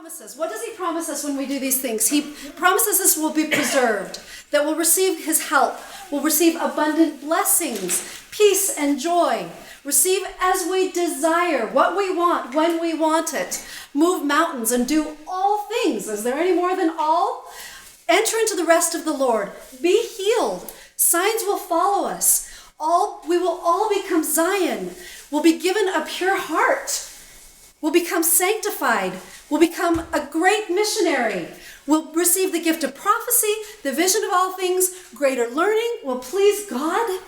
promises? What does he promise us when we do these things? He promises us we'll be preserved, that we'll receive his help, we'll receive abundant blessings, peace and joy, receive as we desire, what we want, when we want it, move mountains and do all things. Is there any more than all? Enter into the rest of the Lord. Be healed. Signs will follow us. We will all become Zion. We'll be given a pure heart. We'll become sanctified. We'll become a great missionary. We'll receive the gift of prophecy, the vision of all things, greater learning. We'll please God.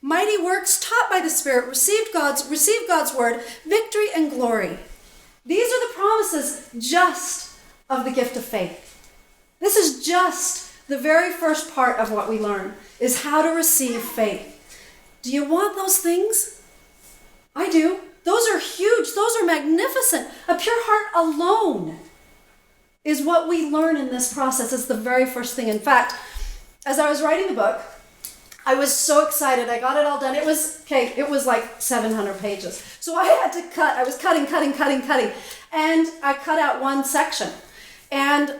Mighty works taught by the Spirit, receive God's word, victory and glory. These are the promises just of the gift of faith. This is just the very first part of what we learn, is how to receive faith. Do you want those things? I do. Those are huge. Those are magnificent. A pure heart alone is what we learn in this process. It's the very first thing. In fact, as I was writing the book, I was so excited. I got it all done. It was like 700 pages. So I had to cut. I was cutting. And I cut out one section. And,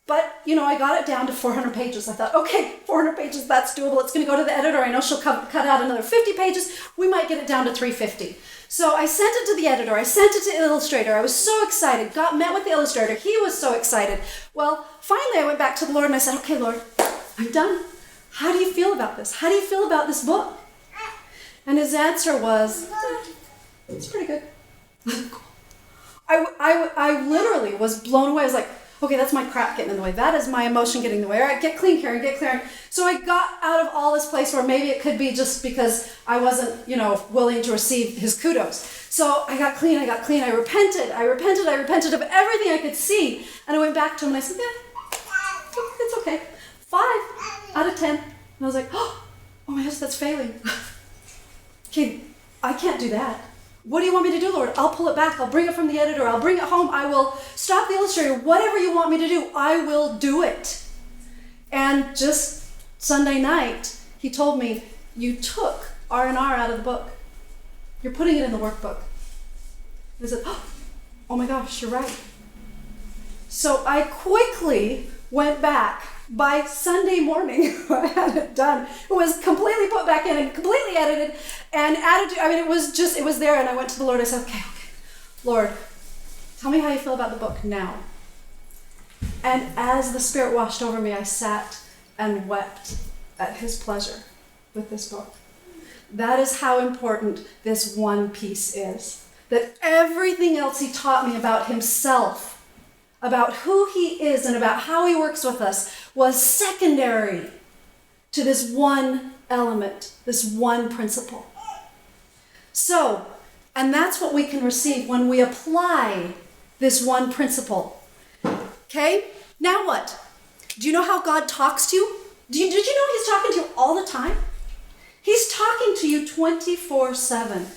but, I got it down to 400 pages. I thought, okay, 400 pages, that's doable. It's going to go to the editor. I know she'll cut out another 50 pages. We might get it down to 350. So I sent it to the editor. I sent it to the illustrator. I was so excited. Met with the illustrator. He was so excited. Well, finally I went back to the Lord and I said, okay, Lord, I'm done. How do you feel about this? How do you feel about this book? And his answer was, it's pretty good. I literally was blown away. I was like, okay, that's my crap getting in the way. That is my emotion getting in the way. All right, get clean, Karen, get clear. So I got out of all this place where maybe it could be just because I wasn't, willing to receive his kudos. So I got clean. I repented of everything I could see. And I went back to him and I said, yeah, it's okay. 5 out of 10. And I was like, oh my gosh, that's failing. Okay, I can't do that. What do you want me to do, Lord? I'll pull it back. I'll bring it from the editor. I'll bring it home. I will stop the illustrator. Whatever you want me to do, I will do it. And just Sunday night, he told me, you took R&R out of the book. You're putting it in the workbook. I said, oh my gosh, you're right. So I quickly went back. By Sunday morning, I had it done. It was completely put back in and completely edited and added to, it was there. And I went to the Lord. I said, okay, Lord, tell me how you feel about the book now. And as the Spirit washed over me, I sat and wept at his pleasure with this book. That is how important this one piece is. That everything else he taught me about himself, about who he is and about how he works with us, was secondary to this one element, this one principle. So, and that's what we can receive when we apply this one principle. Okay? Now what? Do you know how God talks to you? Did you know he's talking to you all the time? He's talking to you 24/7.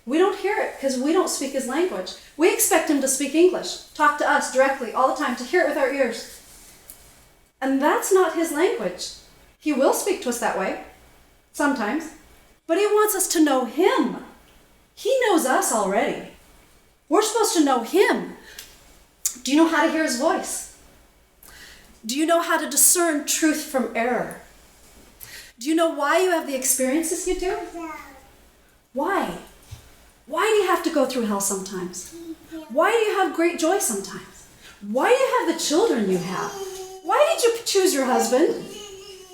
We don't hear it because we don't speak his language. We expect him to speak English, talk to us directly all the time, to hear it with our ears. And that's not his language. He will speak to us that way, sometimes, but he wants us to know him. He knows us already. We're supposed to know him. Do you know how to hear his voice? Do you know how to discern truth from error? Do you know why you have the experiences you do? Why? Why do you have to go through hell sometimes? Why do you have great joy sometimes? Why do you have the children you have? Why did you choose your husband?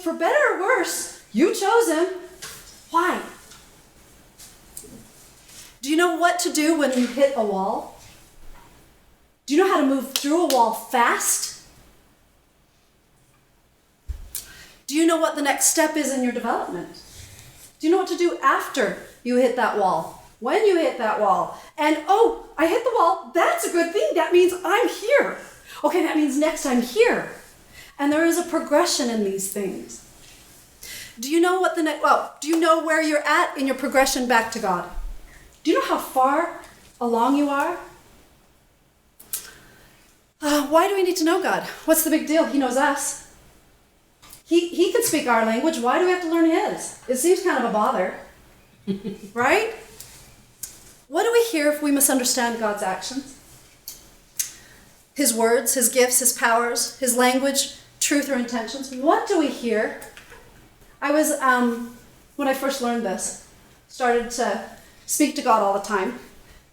For better or worse, you chose him. Why? Do you know what to do when you hit a wall? Do you know how to move through a wall fast? Do you know what the next step is in your development? Do you know what to do after you hit that wall? When you hit that wall, and I hit the wall, that's a good thing. That means I'm here. Okay, that means next I'm here. And there is a progression in these things. Do you know do you know where you're at in your progression back to God? Do you know how far along you are? Why do we need to know God? What's the big deal? He knows us. He can speak our language. Why do we have to learn his? It seems kind of a bother. Right? What do we hear if we misunderstand God's actions? his words, his gifts, his powers, his language, truth, or intentions. What do we hear? I was, when I first learned this, started to speak to God all the time.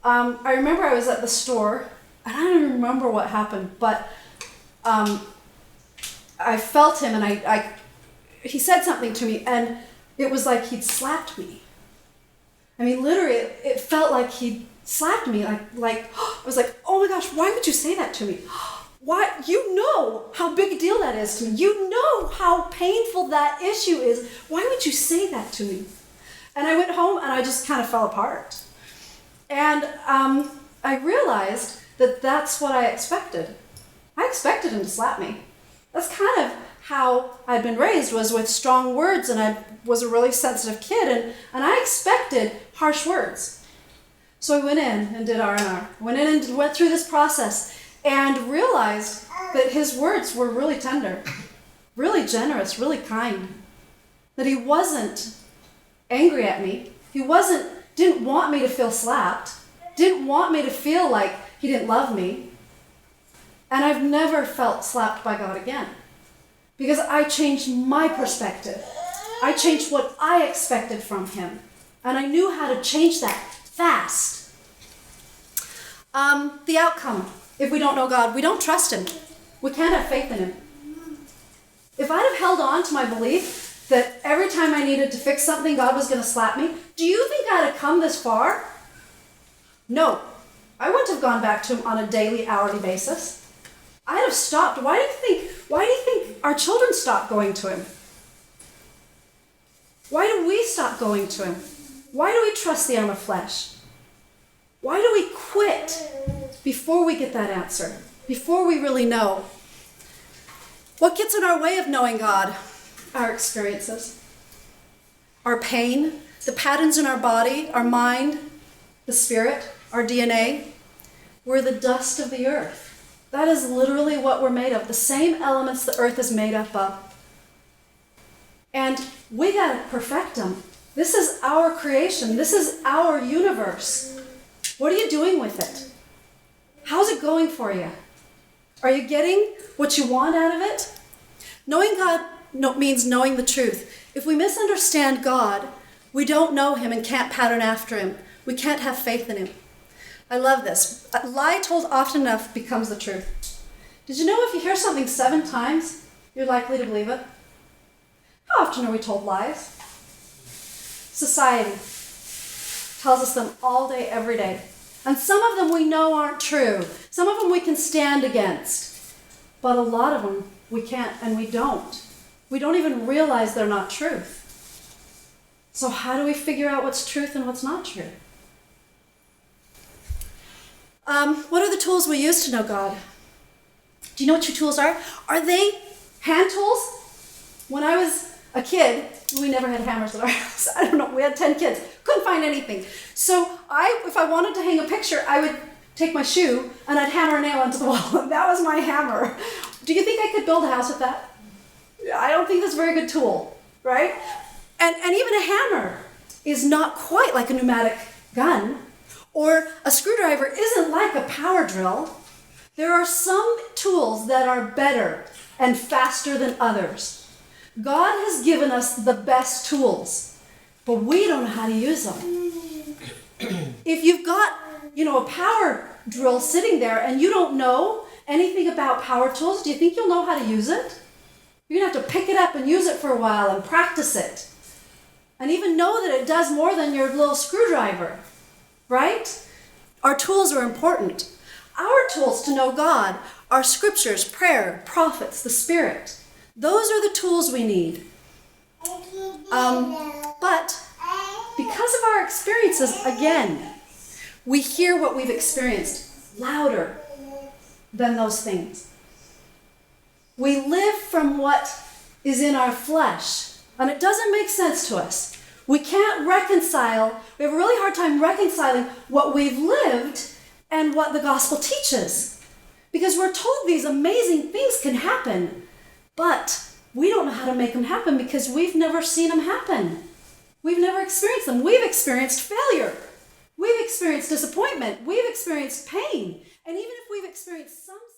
I remember I was at the store, and I don't even remember what happened, but I felt him, and he said something to me, and it was like he'd slapped me. I mean, literally, it felt like he'd slapped me, like I was like, oh my gosh, why would you say that to me? Why? You know how big a deal that is to me. You know how painful that issue is. Why would you say that to me? And I went home, and I just kind of fell apart. And I realized that that's what I expected. I expected him to slap me. That's kind of how I'd been raised, was with strong words, and I was a really sensitive kid, and I expected harsh words. So I went in and did R&R. Went in and went through this process and realized that his words were really tender, really generous, really kind. That he wasn't angry at me. He didn't want me to feel slapped, didn't want me to feel like he didn't love me. And I've never felt slapped by God again. Because I changed my perspective. I changed what I expected from him. And I knew how to change that fast. The outcome, if we don't know God, we don't trust him. We can't have faith in him. If I'd have held on to my belief that every time I needed to fix something, God was going to slap me, do you think I'd have come this far? No. I wouldn't have gone back to him on a daily, hourly basis. I'd have stopped. Why do you think our children stop going to him? Why do we stop going to him? Why do we trust the arm of flesh? Why do we quit before we get that answer? Before we really know? What gets in our way of knowing God? Our experiences, our pain, the patterns in our body, our mind, the spirit, our DNA. We're the dust of the earth. That is literally what we're made of, the same elements the earth is made up of. And we gotta perfect them. This is our creation. This is our universe. What are you doing with it? How's it going for you? Are you getting what you want out of it? Knowing God means knowing the truth. If we misunderstand God, we don't know him and can't pattern after him. We can't have faith in him. I love this. A lie told often enough becomes the truth. Did you know if you hear something 7 times, you're likely to believe it? How often are we told lies? Society tells us them all day, every day. And some of them we know aren't true. Some of them we can stand against. But a lot of them we can't, and we don't. We don't even realize they're not truth. So how do we figure out what's truth and what's not true? What are the tools we use to know God? Do you know what your tools are? Are they hand tools? When I was a kid, we never had hammers at our house. I don't know, we had 10 kids. Couldn't find anything. So if I wanted to hang a picture, I would take my shoe and I'd hammer a nail into the wall. And that was my hammer. Do you think I could build a house with that? I don't think that's a very good tool, right? And even a hammer is not quite like a pneumatic gun, or a screwdriver isn't like a power drill. There are some tools that are better and faster than others. God has given us the best tools, but we don't know how to use them. If you've got, a power drill sitting there and you don't know anything about power tools, do you think you'll know how to use it? You're going to have to pick it up and use it for a while and practice it. And even know that it does more than your little screwdriver, right? Our tools are important. Our tools to know God are scriptures, prayer, prophets, the Spirit. Those are the tools we need. But because of our experiences, again, we hear what we've experienced louder than those things. We live from what is in our flesh, and it doesn't make sense to us. We can't reconcile, we have a really hard time reconciling what we've lived and what the gospel teaches. Because we're told these amazing things can happen, but we don't know how to make them happen because we've never seen them happen. We've never experienced them. We've experienced failure. We've experienced disappointment. We've experienced pain. And even if we've experienced some